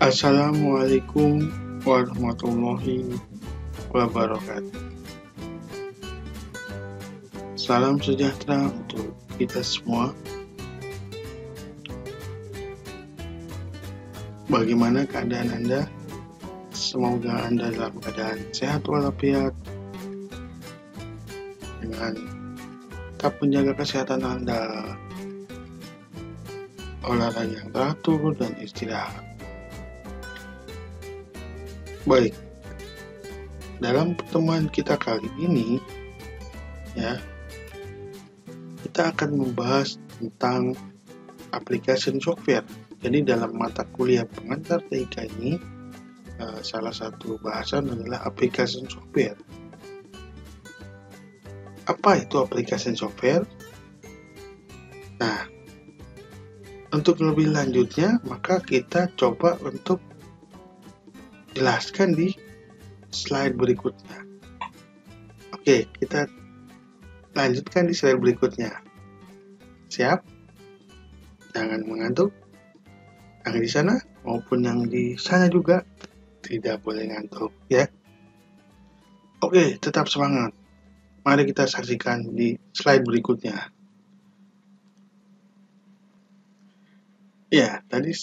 Assalamualaikum warahmatullahi wabarakatuh. Salam sejahtera untuk kita semua. Bagaimana keadaan Anda? Semoga Anda dalam keadaan sehat walafiat dengan tetap menjaga kesehatan Anda, olahraga yang teratur dan istirahat. Baik, dalam pertemuan kita kali ini kita akan membahas tentang application software. Jadi dalam mata kuliah pengantar TIK ini salah satu bahasan adalah application software. Apa itu application software? Nah, untuk lebih lanjutnya maka kita coba untuk jelaskan di slide berikutnya. Oke, kita lanjutkan di slide berikutnya. Siap? Jangan mengantuk. Yang di sana maupun yang di sana juga tidak boleh ngantuk, ya. Oke, tetap semangat. Mari kita saksikan di slide berikutnya. Ya, tadi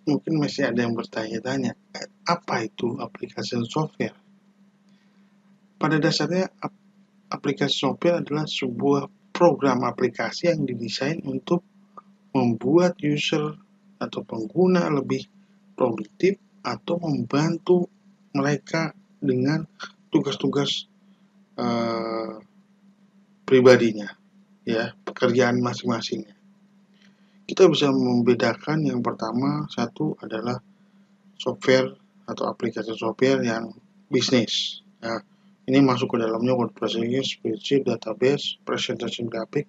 mungkin masih ada yang bertanya-tanya, apa itu application software? Pada dasarnya, aplikasi software adalah sebuah program aplikasi yang didesain untuk membuat user atau pengguna lebih produktif atau membantu mereka dengan tugas-tugas pribadinya, ya, pekerjaan masing-masingnya. Kita bisa membedakan yang pertama, satu adalah software atau aplikasi software yang bisnis. Nah, ini masuk ke dalamnya word processing, spreadsheet, database, presentation grafik,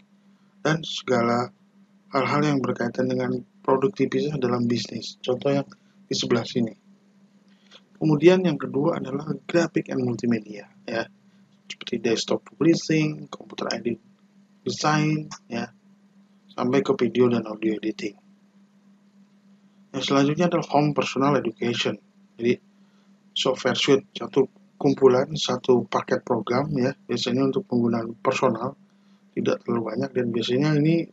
dan segala hal-hal yang berkaitan dengan produktivitas dalam bisnis. Contoh yang di sebelah sini. Kemudian yang kedua adalah graphic and multimedia, ya, seperti desktop publishing, computer aided design, ya, sampai ke video dan audio editing. Yang selanjutnya adalah home personal education. Jadi software suite, satu kumpulan, satu paket program, ya, biasanya untuk penggunaan personal, tidak terlalu banyak, dan biasanya ini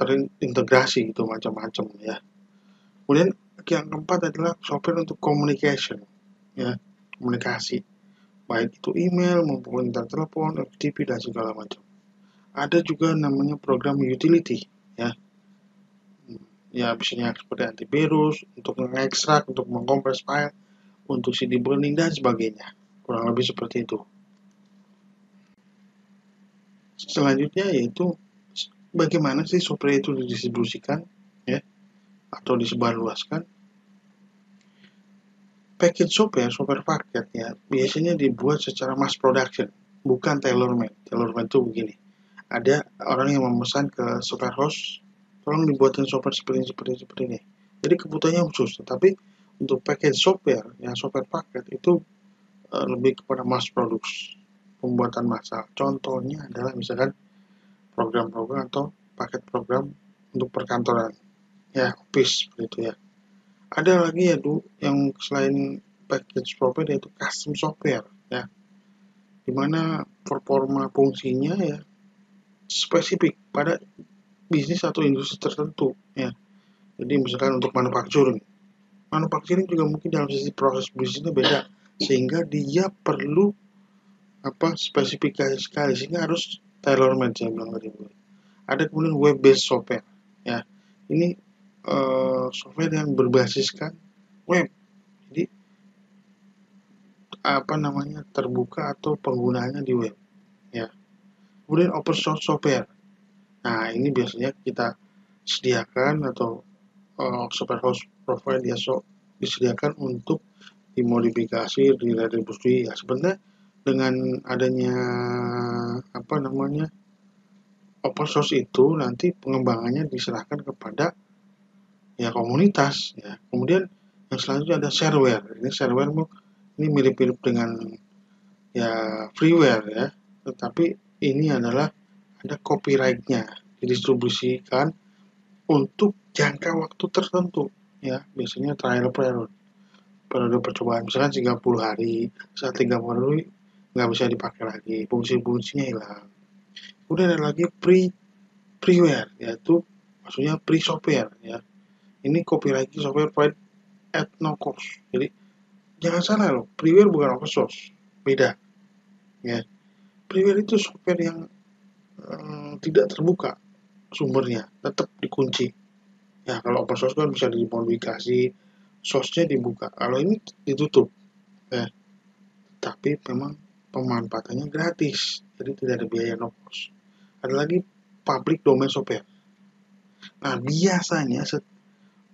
terintegrasi gitu, macam-macam, ya. Kemudian yang keempat adalah software untuk communication, ya, komunikasi, baik itu email maupun telepon, FTP dan segala macam. Ada juga namanya program utility, ya biasanya seperti antivirus, untuk mengekstrak, untuk mengkompres file, untuk CD burning dan sebagainya. Kurang lebih seperti itu. Selanjutnya yaitu bagaimana sih software itu didistribusikan, ya, atau disebarluaskan. Package software paket, ya, biasanya dibuat secara mass production, bukan tailor-made. Tailor-made itu begini. Ada orang yang memesan ke software house, tolong dibuatin software seperti ini. Jadi kebutuhannya khusus. Tetapi untuk package software, yang software paket itu lebih kepada mass production, pembuatan massal. Contohnya adalah misalkan program-program atau paket program untuk perkantoran, ya, office seperti itu, ya. Ada lagi ya yang selain package software yaitu custom software, ya, dimana performa fungsinya, ya, spesifik pada bisnis atau industri tertentu, ya. Jadi misalkan untuk manufacturing juga mungkin dalam sisi proses bisnisnya beda, sehingga dia perlu spesifikasi sekali, sehingga harus tailor-made, saya bilang tadi. Ada kemudian web based software, ya, ini software yang berbasiskan web, jadi terbuka atau penggunaannya di web, ya. Kemudian open source software. Nah, ini biasanya kita sediakan atau software house provider dia disediakan untuk dimodifikasi, diredistribusi, ya. Sebenarnya dengan adanya open source itu nanti pengembangannya diserahkan kepada, ya, komunitas, ya. Kemudian yang selanjutnya ada shareware. Ini shareware ini mirip-mirip dengan, ya, freeware, ya, tetapi ini adalah ada copyright-nya, didistribusikan untuk jangka waktu tertentu. ya, biasanya trial periode percobaan, misalkan 30 hari, saat 30 hari nggak bisa dipakai lagi, fungsi-fungsinya hilang. Kemudian ada lagi freeware, yaitu maksudnya free software ya. Ini copyright software provide at no cost. Jadi jangan salah loh, freeware bukan open source, beda ya. Freeware itu software yang tidak terbuka sumbernya, tetap dikunci. Ya kalau open source kan bisa dimodifikasi, source-nya dibuka. Kalau ini ditutup ya. Tapi memang pemanfaatannya gratis, jadi tidak ada biaya no cost. Ada lagi public domain software. Nah biasanya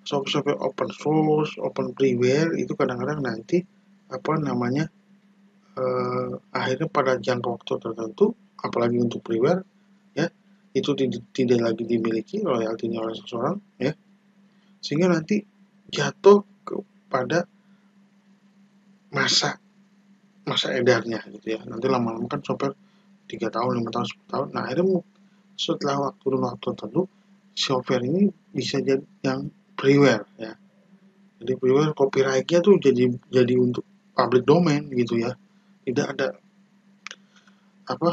software open source, open freeware itu kadang-kadang nanti apa namanya akhirnya pada jangka waktu tertentu, apalagi untuk freeware ya, itu tidak lagi dimiliki royaltinya oleh seseorang ya, sehingga nanti jatuh kepada masa edarnya gitu ya. Nanti lama-lama kan software 3 tahun, 5 tahun, 10 tahun. Nah, akhirnya setelah waktu tertentu software ini bisa jadi yang freeware ya. Jadi freeware copyright-nya tuh jadi untuk public domain gitu ya. Tidak ada apa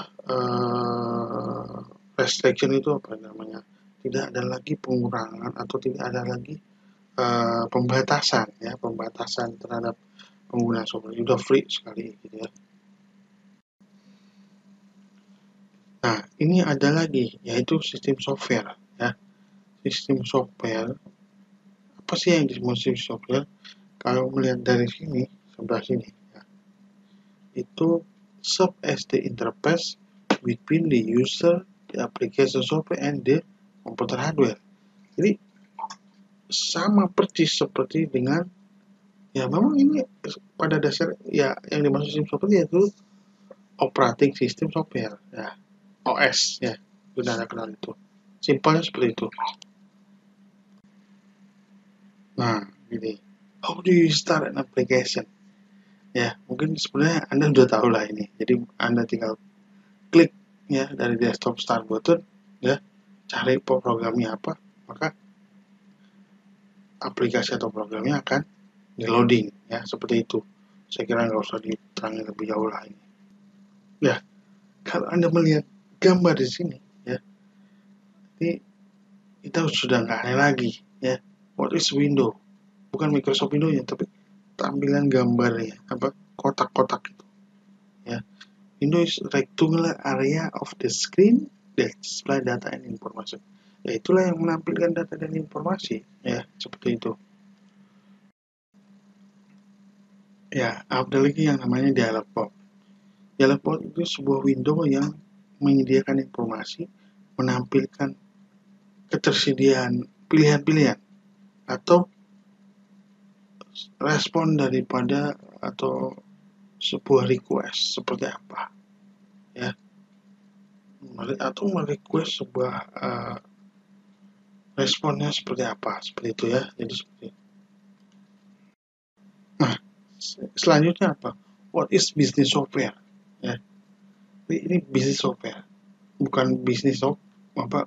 restriction itu apa namanya? Tidak ada lagi pengurangan atau tidak ada lagi pembatasan ya, pembatasan terhadap pengguna software. Sudah free sekali gitu ya. Nah, ini ada lagi yaitu sistem software ya. Sistem software, apa sih yang disebut sistem software? Kalau melihat dari sini, sebelah sini ya, itu serve as the interface between the user, the application software, and the computer hardware. Jadi sama persis seperti dengan ya, memang ini pada dasar ya yang dimaksud sistem software yaitu operating system software ya, OS ya, sudah kenal itu. Simpelnya seperti itu. Nah, gini. How do you start an application? Ya, mungkin sebenarnya Anda sudah tahu lah ini. Jadi Anda tinggal klik ya dari desktop start button ya, cari programnya apa, maka aplikasi atau programnya akan di loading ya, seperti itu. Saya kira nggak usah diterangin lebih jauh lah ini. Ya, kalau Anda melihat gambar di sini ya, ini kita sudah nggak aneh lagi ya. What is window? Bukan Microsoft Windows-nya, tapi tampilan gambarnya, apa kotak-kotak itu ya. Window is rectangular area of the screen that display data and information. Ya itulah yang menampilkan data dan informasi ya, seperti itu. Ya, ada lagi yang namanya dialog box. Dialog box itu sebuah window yang menyediakan informasi, menampilkan ketersediaan pilihan-pilihan atau respon daripada atau sebuah request seperti apa ya, atau merequest sebuah responnya seperti apa, seperti itu ya. Jadi seperti itu. Nah, selanjutnya apa? What is business software ya? Ini business software, bukan bisnis apa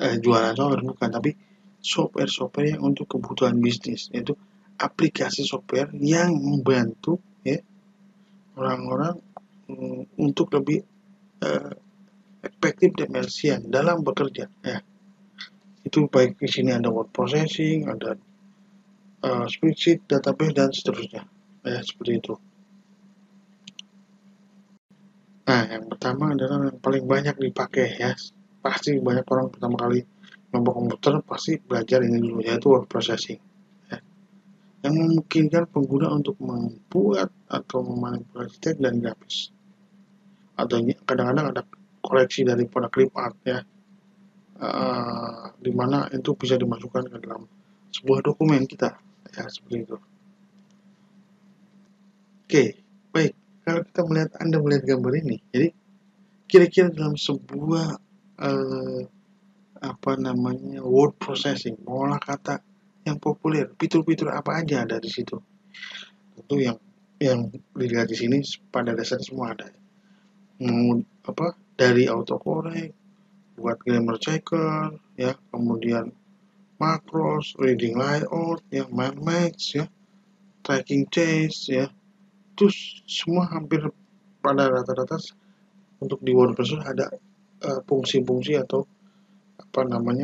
jualan software, bukan, tapi software yang untuk kebutuhan bisnis, yaitu aplikasi software yang membantu ya orang-orang untuk lebih efektif dan efisien dalam bekerja ya. Itu baik di sini ada word processing, ada spreadsheet, database dan seterusnya ya, seperti itu. Nah, yang pertama adalah yang paling banyak dipakai ya, pasti banyak orang pertama kali nyoba komputer pasti belajar ini dulu, yaitu word processing ya, yang memungkinkan pengguna untuk membuat atau memanipulasi teks dan grafis, atau kadang-kadang ada koleksi daripada clip art ya, di mana itu bisa dimasukkan ke dalam sebuah dokumen kita ya, seperti itu. Oke, baik. Kalau kita Anda melihat gambar ini, jadi kira-kira dalam sebuah apa namanya word processing, mengolah kata yang populer, fitur-fitur apa aja ada di situ. Tentu yang dilihat di sini pada dasarnya semua ada. Apa dari autocorrect, buat grammar checker, ya, kemudian macros, reading layout, ya, mind maps, ya, tracking change, ya, itu semua hampir pada rata-rata untuk di WordPress ada fungsi-fungsi atau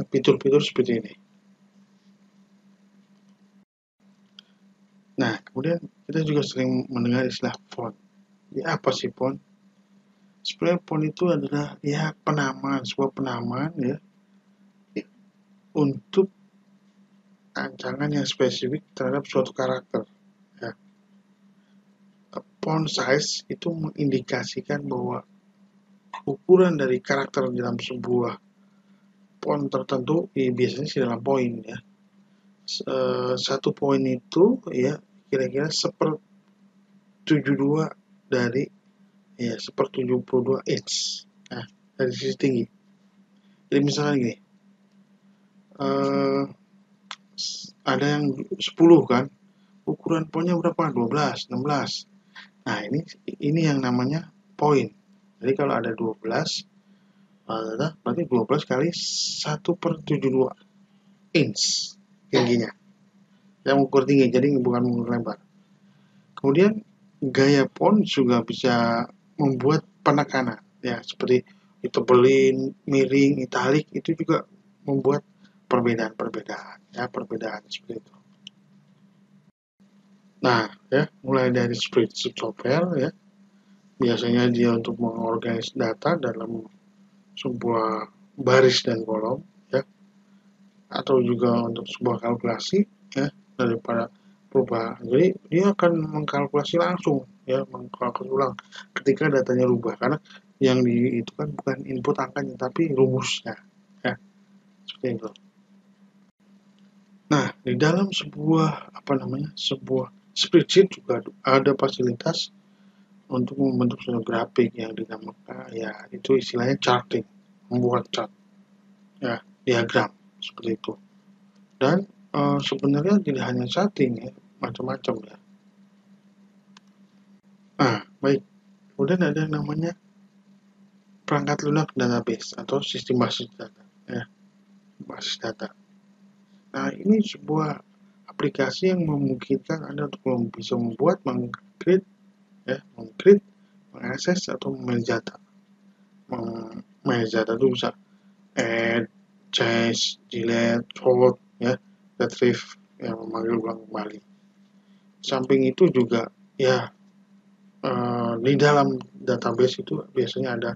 fitur-fitur seperti ini. Nah, kemudian kita juga sering mendengar istilah font. Ya, apa sih font? Sebenarnya font itu adalah ya sebuah penamaan ya untuk rancangan yang spesifik terhadap suatu karakter. Ya. Font size itu mengindikasikan bahwa ukuran dari karakter dalam sebuah font tertentu biasanya sih dalam poin ya. Satu poin itu ya kira-kira 1/72 dari 1/72 inch. Nah, dari sisi tinggi. Jadi misalnya gini, ada yang 10 kan, ukuran poinnya berapa? 12, 16. Nah, ini yang namanya poin. Jadi kalau ada 12, berarti 12 kali 1/72 inch tingginya. Yang ukur tinggi, jadi bukan mengukur lebar. Kemudian gaya font juga bisa membuat penekanan, ya seperti ditebelin, miring, italik itu juga membuat perbedaan seperti itu. Nah, ya mulai dari spreadsheet software ya, biasanya dia untuk mengorganisasi data dalam sebuah baris dan kolom ya, atau juga untuk sebuah kalkulasi ya daripada perubahan. Jadi dia akan mengkalkulasi langsung ya, mengkalkulasi ulang ketika datanya rubah karena yang itu kan bukan input angkanya tapi rumusnya ya seperti itu. Nah, di dalam sebuah sebuah spreadsheet juga ada fasilitas untuk membentuk suatu grafik yang dinamakan ya itu istilahnya charting, membuat chart ya, diagram seperti itu. Dan sebenarnya tidak hanya charting ya, macam-macam ya. Nah, baik. Kemudian ada yang namanya perangkat lunak database atau sistem basis data ya, basis data. Nah, ini sebuah aplikasi yang memungkinkan Anda untuk bisa membuat, mengcreate, mengakses atau memanage data. Memanage data itu bisa add, change, delete, sort, ya, retrieve, yang memanggil ulang kembali. Samping itu juga ya di dalam database itu biasanya ada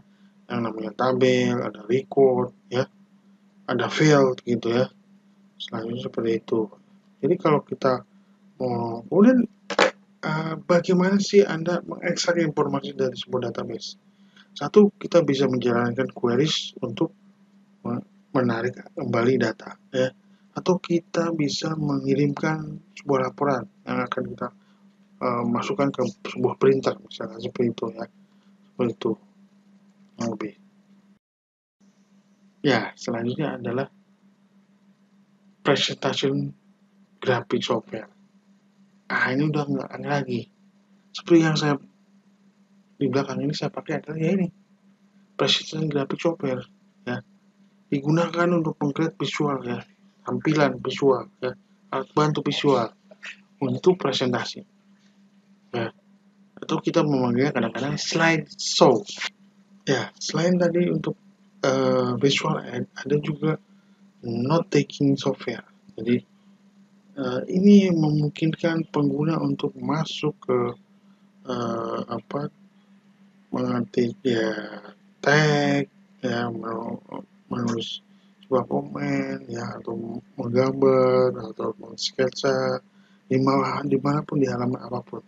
yang namanya tabel, ada record, ya, ada field gitu ya. Selanjutnya seperti itu. Jadi kalau kita mau kemudian bagaimana sih Anda mengekstrak informasi dari sebuah database? Satu, kita bisa menjalankan queries untuk menarik kembali data, ya. Atau kita bisa mengirimkan sebuah laporan yang akan kita masukkan ke sebuah printer, misalnya seperti itu ya, seperti itu yang lebih. Ya, selanjutnya adalah presentation graphic software. Ini udah nggak aneh lagi. Seperti yang saya di belakang ini saya pakai adalah ya ini presentation graphic software ya, digunakan untuk mengcreate visual ya, tampilan visual ya, alat bantu visual untuk presentasi ya, atau kita memanggilnya kadang-kadang slideshow ya. Selain tadi untuk visual ada juga note taking software. Jadi ini memungkinkan pengguna untuk masuk ke mengetik ya tag ya, menulis sebuah komen ya, atau menggambar atau sketsa dimanapun di halaman apapun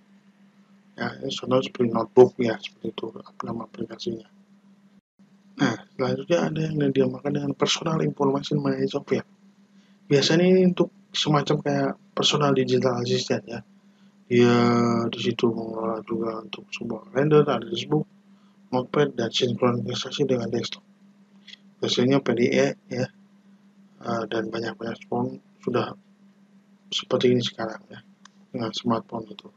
ya. Ini contoh seperti notebook ya, seperti itu nama aplikasinya. Nah, selanjutnya ada yang dinamakan dengan personal information management software. Biasanya ini untuk semacam kayak personal digital assistant ya. Dia di situ mengelola juga untuk sebuah kalender, address book, notepad, dan sinkronisasi dengan desktop. Biasanya PDE ya, dan banyak-banyak smartphone sudah seperti ini sekarang ya, dengan smartphone itu.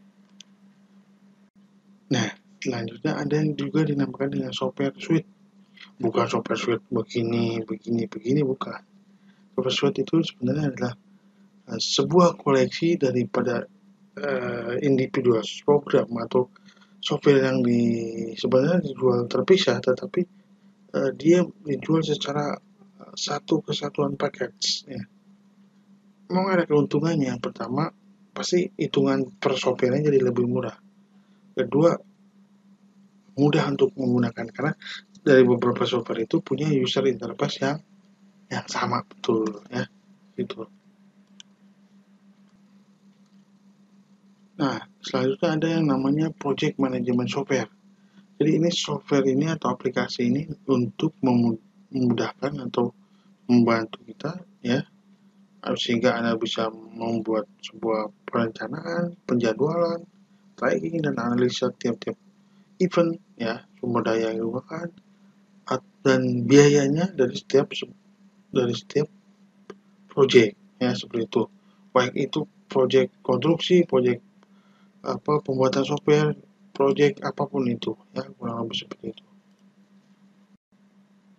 Nah, selanjutnya ada yang juga dinamakan dengan software suite. Bukan software suite begini, bukan. Software suite itu sebenarnya adalah sebuah koleksi daripada individual program atau software yang sebenarnya dijual terpisah, tetapi dia dijual secara satu kesatuan package. Ya. Memang ada keuntungannya. Yang pertama, pasti hitungan per software-nya jadi lebih murah. Kedua, mudah untuk menggunakan karena dari beberapa software itu punya user interface yang sama betul ya gitu. Nah, selanjutnya ada yang namanya project management software. Jadi ini software ini atau aplikasi ini untuk memudahkan atau membantu kita ya sehingga Anda bisa membuat sebuah perencanaan, penjadwalan, tracking dan analisa tiap-tiap event ya, sumber daya yang digunakan dan biayanya dari setiap project ya seperti itu. Baik itu project konstruksi, project pembuatan software, project apapun itu ya kurang lebih seperti itu.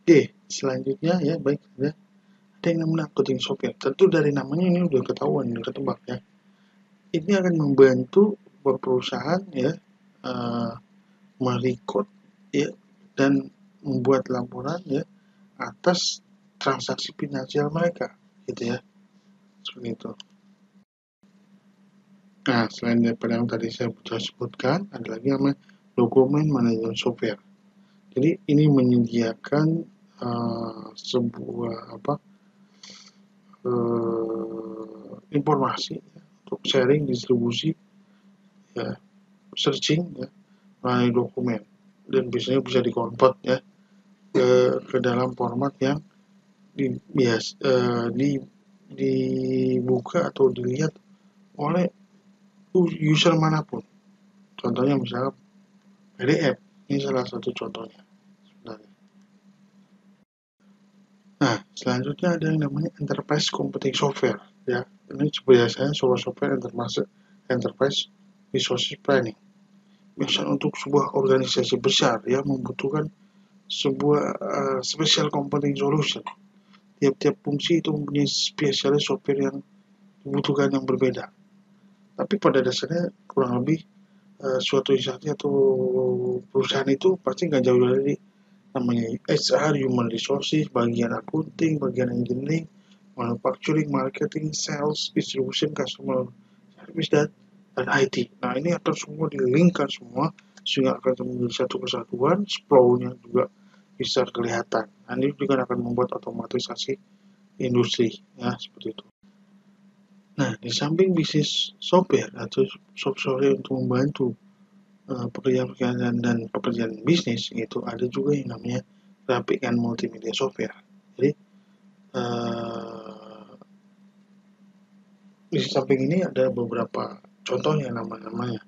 Oke, selanjutnya ya baik ya. Ada yang namanya coding software. Tentu dari namanya ini udah ketahuan, udah ketebak ya. Ini akan membantu perusahaan ya merecord ya dan membuat laporan ya atas transaksi finansial mereka gitu ya. Seperti itu. Nah, selain daripada yang tadi saya sudah sebutkan, ada lagi namanya dokumen manajemen software. Jadi ini menyediakan sebuah informasi ya, untuk sharing, distribusi, ya, searching ya, melalui dokumen dan biasanya bisa dikonvert ya ke dalam format yang dibuka atau dilihat oleh user manapun. Contohnya misalnya PDF, ini salah satu contohnya sebenarnya. Nah, selanjutnya ada yang namanya Enterprise Computing Software ya. Ini biasanya software Enterprise Resource Planning. Biasanya untuk sebuah organisasi besar ya membutuhkan sebuah special computing solution. Tiap-tiap fungsi itu mempunyai spesialis software yang dibutuhkan yang berbeda. Tapi pada dasarnya kurang lebih suatu instansi atau perusahaan itu pasti nggak jauh dari namanya HR, human resources, bagian accounting, bagian engineering, manufacturing, marketing, sales, distribution, customer service, dan IT. Nah ini akan semua dilingkan semua sehingga akan menjadi satu kesatuan, flow-nya juga bisa kelihatan. Nah, ini juga akan membuat otomatisasi industri ya seperti itu. Nah, di samping bisnis software atau software untuk membantu pekerjaan dan pekerjaan bisnis itu ada juga yang namanya graphic and multimedia software. Jadi di samping ini ada beberapa contohnya nama-namanya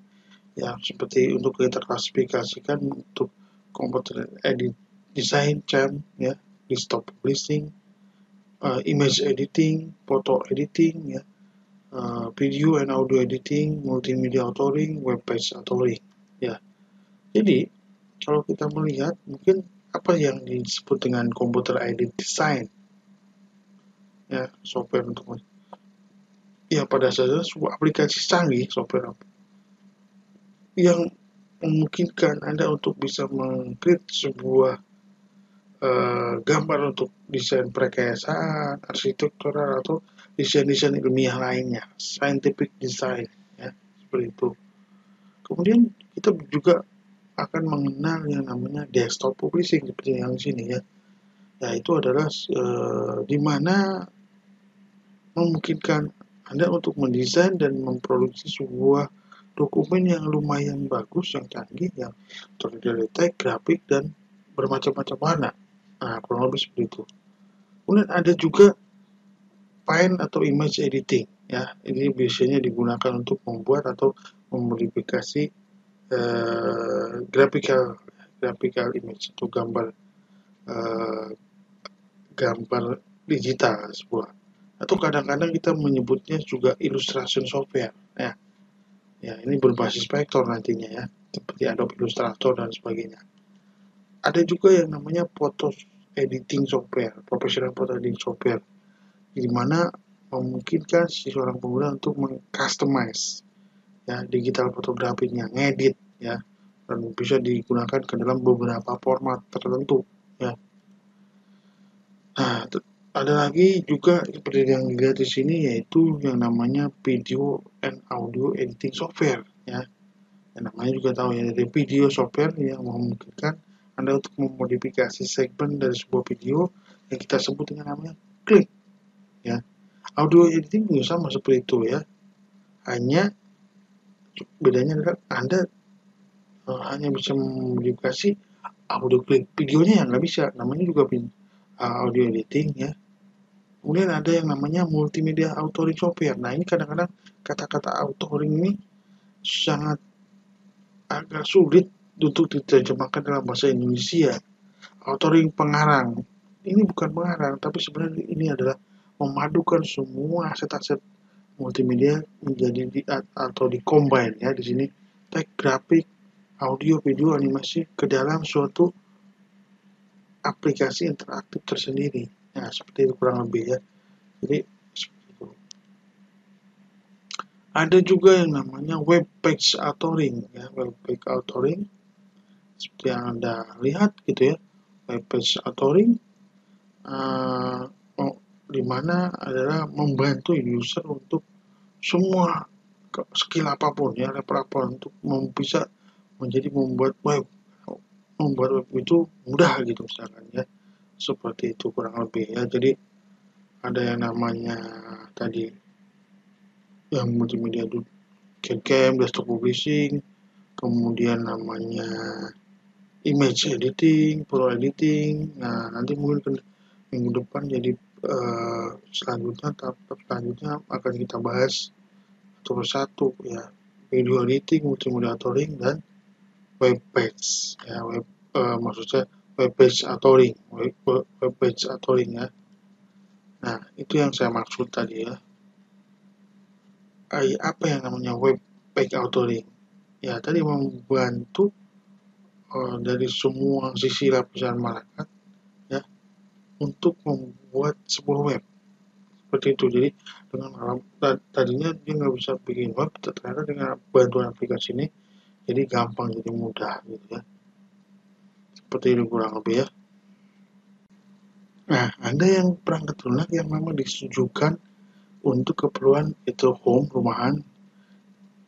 yang seperti untuk kita klasifikasikan untuk komputer edit design, CAM, ya, desktop publishing, image editing, photo editing, ya, video and audio editing, multimedia authoring, web page authoring, ya. Jadi kalau kita melihat mungkin apa yang disebut dengan computer aided design, ya, software untuk ya pada dasarnya sebuah aplikasi canggih software yang memungkinkan Anda untuk bisa meng-create sebuah gambar untuk desain perkayasaan, arsitektural atau desain-desain ilmiah lainnya, scientific design, ya seperti itu. Kemudian kita juga akan mengenal yang namanya desktop publishing seperti yang di sini ya. Ya itu adalah di mana memungkinkan Anda untuk mendesain dan memproduksi sebuah dokumen yang lumayan bagus, yang canggih, yang terdiri dari teks, grafik, dan bermacam-macam warna. Nah, kurang lebih seperti itu. Kemudian ada juga file atau image editing. Ya, ini biasanya digunakan untuk membuat atau memodifikasi graphical image atau gambar digital sebuah. Atau kadang-kadang kita menyebutnya juga illustration software. Ya, ini berbasis vektor nantinya ya, seperti Adobe Illustrator dan sebagainya. Ada juga yang namanya photo editing software, professional photo editing software, di mana memungkinkan si seorang pengguna untuk meng-customize ya digital fotografinya, ngedit ya, dan bisa digunakan ke dalam beberapa format tertentu ya. Nah, ada lagi juga seperti yang dilihat di sini yaitu yang namanya video and audio editing software ya. Yang namanya juga tahu ya, dari video software yang memungkinkan Anda untuk memodifikasi segmen dari sebuah video yang kita sebut dengan namanya klip ya. Audio editing juga sama seperti itu ya. Hanya bedanya adalah Anda hanya bisa memodifikasi audio klip, videonya yang nggak bisa, namanya juga audio editing ya. Kemudian ada yang namanya multimedia authoring software. Nah ini kadang-kadang kata-kata authoring ini sangat agak sulit untuk diterjemahkan dalam bahasa Indonesia. Authoring pengarang, ini bukan pengarang, tapi sebenarnya ini adalah memadukan semua aset-aset multimedia menjadi atau di-combine ya di sini teks grafik, audio, video, animasi ke dalam suatu aplikasi interaktif tersendiri. Nah, seperti itu kurang lebih ya. Jadi seperti itu. Ada juga yang namanya web page authoring ya, web page authoring seperti yang Anda lihat gitu ya. Web page authoring di mana adalah membantu user untuk semua skill apapun ya, level apapun untuk bisa menjadi membuat web itu mudah gitu misalkan ya, seperti itu kurang lebih ya. Jadi ada yang namanya tadi yang multimedia itu CAD, desktop publishing, kemudian namanya image editing, pro editing. Nah nanti mungkin minggu depan jadi selanjutnya akan kita bahas satu persatu ya, video editing, multimedia authoring, dan web page ya, maksudnya web page authoring ya. Nah itu yang saya maksud tadi ya. Apa yang namanya web page authoring ya, tadi membantu dari semua sisi lapisan masyarakat ya untuk membuat sebuah web seperti itu. Jadi dengan tadinya dia nggak bisa bikin web, ternyata dengan bantuan aplikasi ini jadi gampang, jadi mudah gitu ya, seperti itu kurang lebih ya. Nah ada yang perangkat lunak yang memang ditujukan untuk keperluan itu home, rumahan,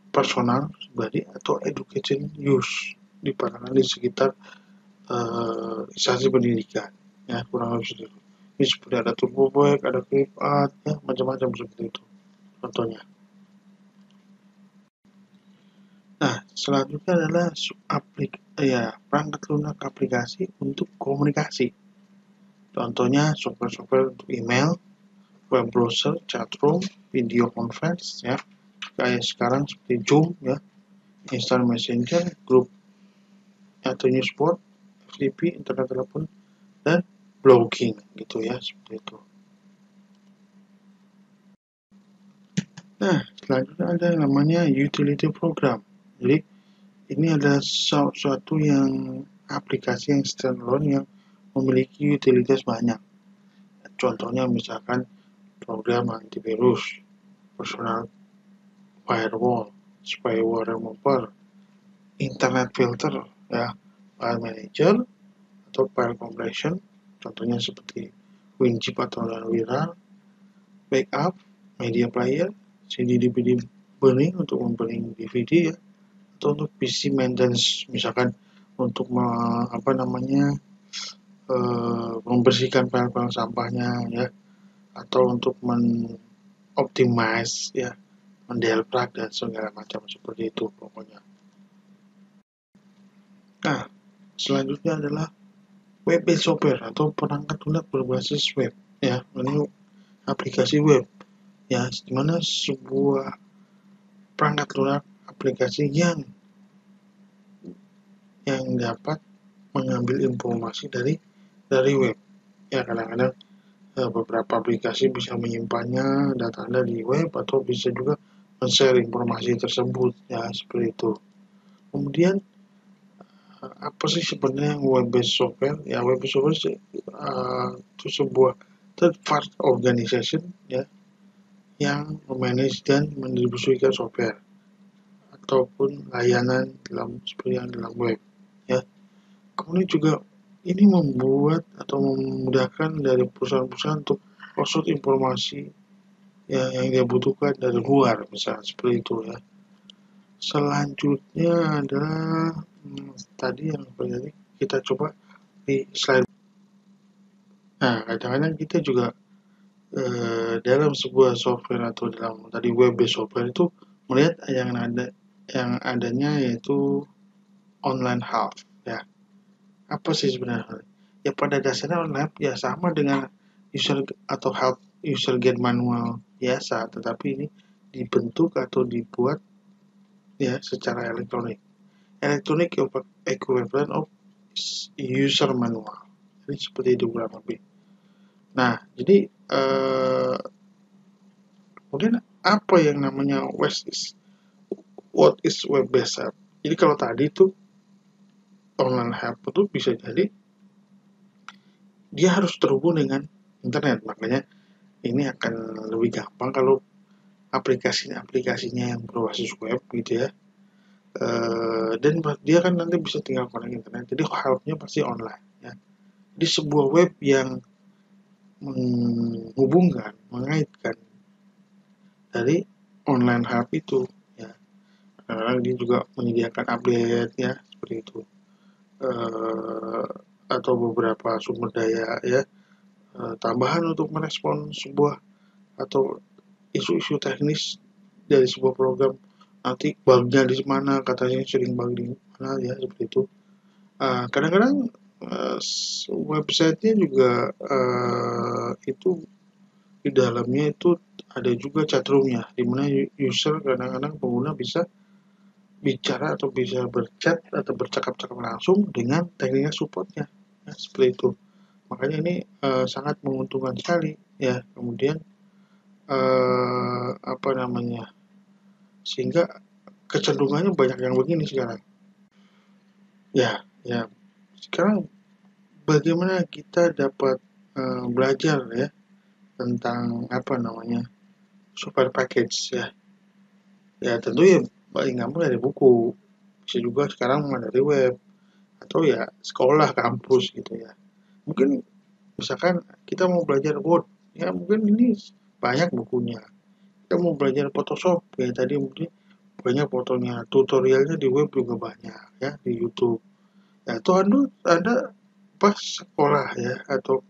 personal, pribadi, atau education use di sekitar instansi pendidikan ya, kurang lebih seperti itu. Ini seperti ada turbo bike, ada clip art ya, macam-macam seperti itu contohnya. Nah selanjutnya adalah perangkat lunak aplikasi untuk komunikasi. Contohnya software-software untuk email, web browser, chatroom, video conference ya, kayak sekarang seperti Zoom ya, instant messenger, grup atau newsboard, FTP, internet telepon, dan blogging gitu ya, seperti itu. Nah selanjutnya ada yang namanya utility program. Jadi ini adalah suatu yang aplikasi yang standalone yang memiliki utilitas banyak. Contohnya misalkan program antivirus, personal firewall, spyware remover, internet filter ya, file manager atau file compression, contohnya seperti WinZip atau WinRAR, backup, media player, CD DVD burning untuk memburning DVD ya, atau untuk PC maintenance misalkan untuk membersihkan file-file sampahnya ya, atau untuk optimize ya, mendelplug dan segala macam seperti itu pokoknya. Nah selanjutnya adalah web-based software atau perangkat lunak berbasis web ya, ini aplikasi web ya, dimana sebuah perangkat lunak aplikasi yang dapat mengambil informasi dari web ya. Kadang-kadang beberapa aplikasi bisa menyimpannya data Anda di web, atau bisa juga men-share informasi tersebut ya, seperti itu. Kemudian apa sih sebenarnya web-based software ya? Web-based software itu sebuah third part organization ya, yang memanage dan mendistribusikan software ataupun layanan seperti yang dalam web ya. Kemudian juga ini membuat atau memudahkan dari perusahaan-perusahaan untuk proses informasi ya, yang dia butuhkan dari luar, misalnya seperti itu ya. Selanjutnya adalah tadi yang seperti kita coba di slide. Nah, kadang-kadang kita juga dalam sebuah software atau dalam tadi web-based software itu melihat yang adanya yaitu online help ya. Apa sih sebenarnya? Ya pada dasarnya online help ya sama dengan user atau help user guide manual biasa, tetapi ini dibentuk atau dibuat ya secara elektronik. Electronic equivalent of user manual. Jadi seperti itu kurang lebih. Nah, jadi kemudian apa yang namanya what is web-based app? Jadi kalau tadi itu online help itu bisa jadi dia harus terhubung dengan internet, makanya ini akan lebih gampang kalau aplikasinya yang berbasis web gitu ya. Dan dia kan nanti bisa tinggal connect internet, jadi helpnya pasti online ya. Di sebuah web yang mengaitkan dari online help itu ya. Dia juga menyediakan update ya seperti itu, atau beberapa sumber daya ya tambahan untuk merespon sebuah atau isu-isu teknis dari sebuah program. Nanti bugnya di mana, katanya sering bug di mana ya seperti itu. Kadang-kadang websitenya juga itu di dalamnya itu ada juga chatroomnya, di mana user kadang-kadang pengguna bisa bicara atau bisa berchat atau bercakap-cakap langsung dengan tekniknya supportnya ya, seperti itu. Makanya ini sangat menguntungkan sekali ya. Kemudian apa namanya, sehingga kecenderungannya banyak yang begini sekarang ya. Sekarang bagaimana kita dapat belajar ya tentang apa namanya software package ya tentu ya paling gampang dari buku, bisa juga sekarang dari web atau ya sekolah kampus gitu ya. Mungkin misalkan kita mau belajar Word ya, mungkin ini banyak bukunya. Kita mau belajar Photoshop ya tadi, mungkin banyak fotonya, tutorialnya di web juga banyak ya, di YouTube ya. Atau Anda pas sekolah ya atau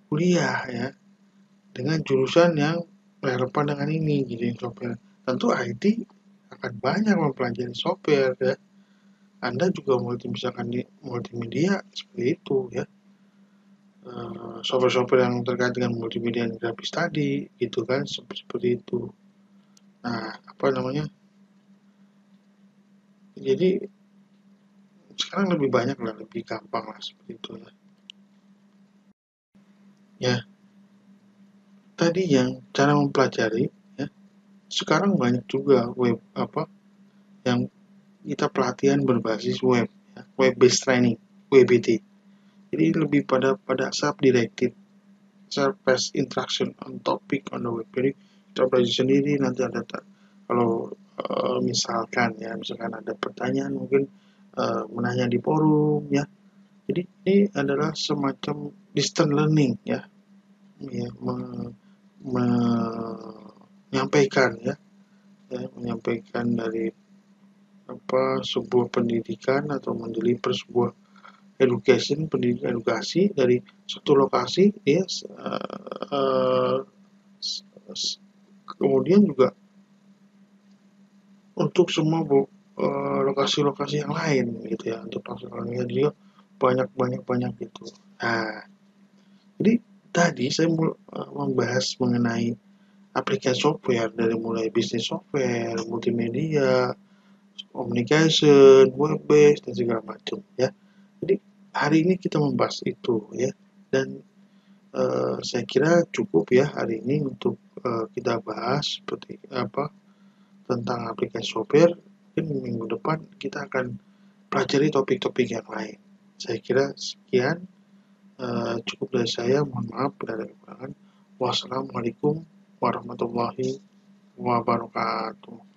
kuliah ya dengan jurusan yang relevan dengan ini gitu ya, software. Tentu IT akan banyak mempelajari software ya. Anda juga misalkan di multimedia seperti itu ya. Software-software yang terkait dengan multimedia dan grafis tadi gitu kan, seperti itu. Nah, apa namanya? Jadi sekarang lebih banyak lah, lebih gampang lah seperti itu ya. Ya, tadi yang cara mempelajari ya. Sekarang banyak juga web yang kita pelatihan berbasis web ya, web based training, WBT. Jadi lebih pada self-directed, self-paced interaction on topic on the web. Jadi kita belajar sendiri, nanti ada kalau misalkan ada pertanyaan mungkin menanya di forum ya. Jadi ini adalah semacam distance learning ya, menyampaikan menyampaikan dari sebuah pendidikan atau mendeliver sebuah pendidikan edukasi dari satu lokasi ya, kemudian juga untuk semua lokasi-lokasi yang lain gitu ya, untuk lokasi-lokasi juga banyak gitu. Nah, jadi tadi saya membahas mengenai aplikasi software dari mulai bisnis software, multimedia, communication, web based dan segala macam ya. Jadi hari ini kita membahas itu ya, dan saya kira cukup ya hari ini untuk kita bahas seperti apa tentang aplikasi software. Mungkin minggu depan kita akan pelajari topik-topik yang lain. Saya kira sekian, cukup dari saya. Mohon maaf bila ada kekurangan. Wassalamualaikum warahmatullahi wabarakatuh.